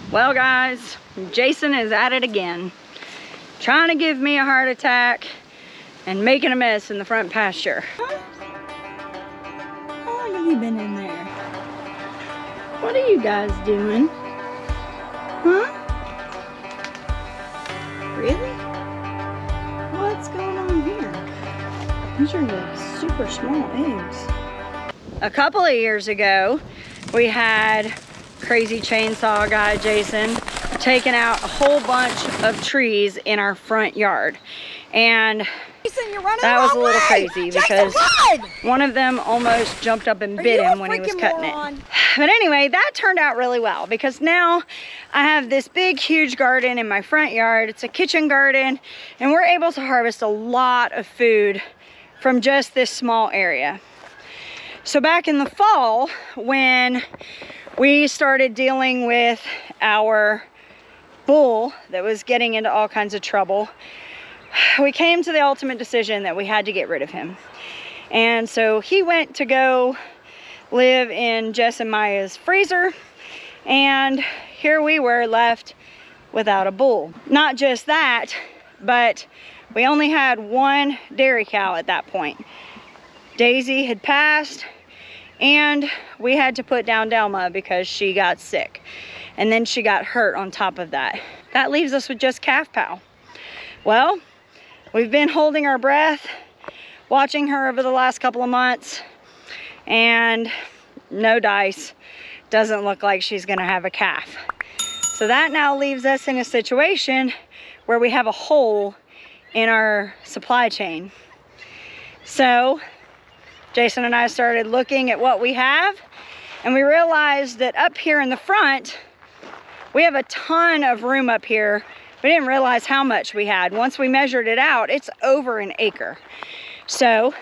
Well guys, Jason is at it again, trying to give me a heart attack and making a mess in the front pasture. Huh? How long have you been in there? What are you guys doing? Huh? Really? What's going on here? These are like super small eggs. A couple of years ago, we had crazy chainsaw guy Jason taking out a whole bunch of trees in our front yard, and Jason, you're running that was a little way. crazy Jason, because run! one of them almost jumped up and bit him when he was cutting it. But anyway, that turned out really well because now I have this big huge garden in my front yard. It's a kitchen garden, and we're able to harvest a lot of food from just this small area. So back in the fall, when we started dealing with our bull that was getting into all kinds of trouble, we came to the ultimate decision that we had to get rid of him. And so he went to go live in Jess and Maya's freezer, and here we were left without a bull. Not just that, but we only had one dairy cow at that point. Daisy had passed, and we had to put down Delma because she got sick. And then she got hurt on top of that. That leaves us with just calf cow. Well, we've been holding our breath, watching her over the last couple of months, and no dice. Doesn't look like she's gonna have a calf. So that now leaves us in a situation where we have a hole in our supply chain. So Jason and I started looking at what we have, and we realized that up here in the front, we have a ton of room up here. We didn't realize how much we had. Once we measured it out, it's over an acre. So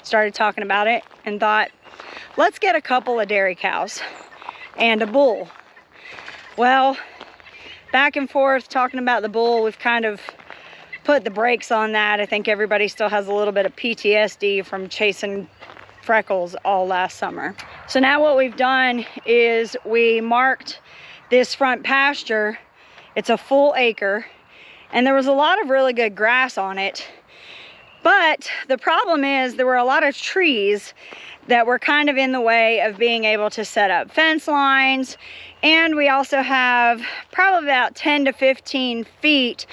started talking about it and thought, let's get a couple of dairy cows and a bull. Well, back and forth talking about the bull, we've kind of put the brakes on that. I think everybody still has a little bit of PTSD from chasing freckles all last summer. So now what we've done is we marked this front pasture. It's a full acre, and there was a lot of really good grass on it. But the problem is there were a lot of trees that were kind of in the way of being able to set up fence lines. And we also have probably about 10 to 15 feet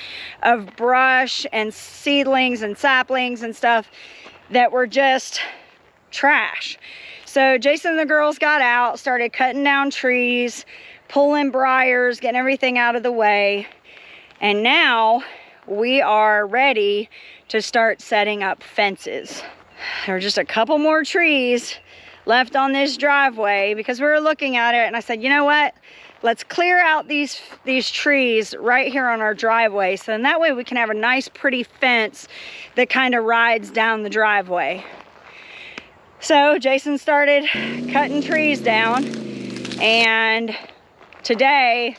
of brush and seedlings and saplings and stuff that were just trash. So Jason and the girls got out, started cutting down trees, pulling briars, getting everything out of the way. And now we are ready to start setting up fences. There are just a couple more trees left on this driveway because we were looking at it, and I said, you know what? Let's clear out these trees right here on our driveway, so then that way we can have a nice pretty fence that kind of rides down the driveway. So Jason started cutting trees down, and today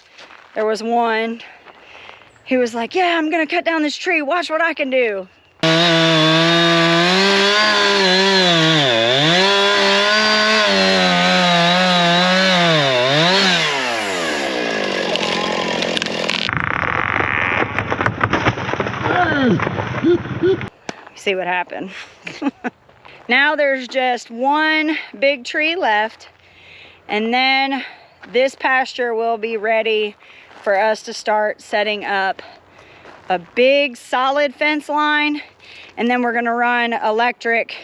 there was one who was like, yeah, I'm gonna cut down this tree, watch what I can do. See what happened. Now there's just one big tree left, and then this pasture will be ready for us to start setting up a big solid fence line, and then we're going to run electric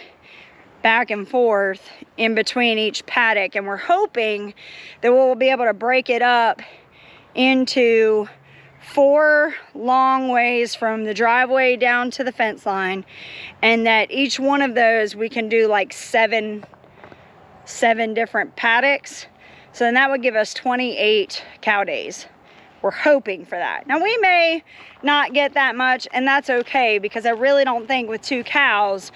back and forth in between each paddock, and we're hoping that we'll be able to break it up into 4 long ways from the driveway down to the fence line, and that each one of those we can do like seven different paddocks. So then that would give us 28 cow days. We're hoping for that. Now we may not get that much, and that's okay, because I really don't think with 2 cows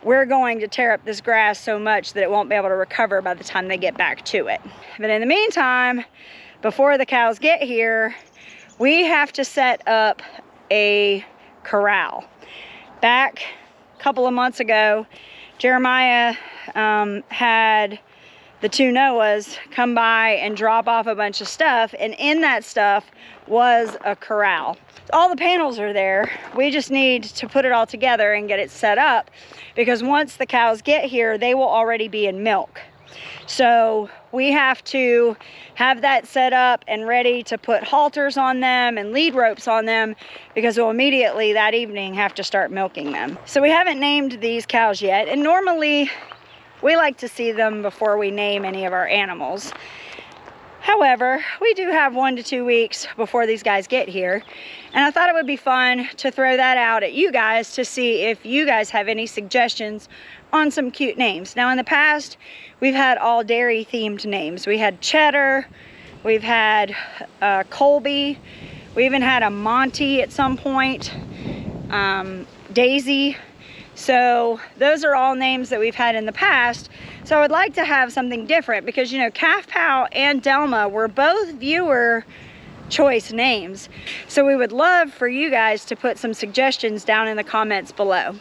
we're going to tear up this grass so much that it won't be able to recover by the time they get back to it. But in the meantime, before the cows get here, we have to set up a corral. Back a couple of months ago, Jeremiah had the two Noahs come by and drop off a bunch of stuff, and in that stuff was a corral. All the panels are there. We just need to put it all together and get it set up, because once the cows get here, they will already be in milk. So we have to have that set up and ready to put halters on them and lead ropes on them, because we'll immediately that evening have to start milking them. So we haven't named these cows yet, and normally we like to see them before we name any of our animals. However, we do have 1 to 2 weeks before these guys get here, and I thought it would be fun to throw that out at you guys to see if you guys have any suggestions on some cute names. Now, in the past, we've had all dairy themed names. We had Cheddar, we've had Colby, we even had a Monty at some point, Daisy. So those are all names that we've had in the past. So I would like to have something different, because, you know, Calf Pow and Delma were both viewer choice names. So we would love for you guys to put some suggestions down in the comments below.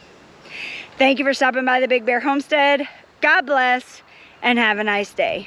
Thank you for stopping by the Big Bear Homestead. God bless, and have a nice day.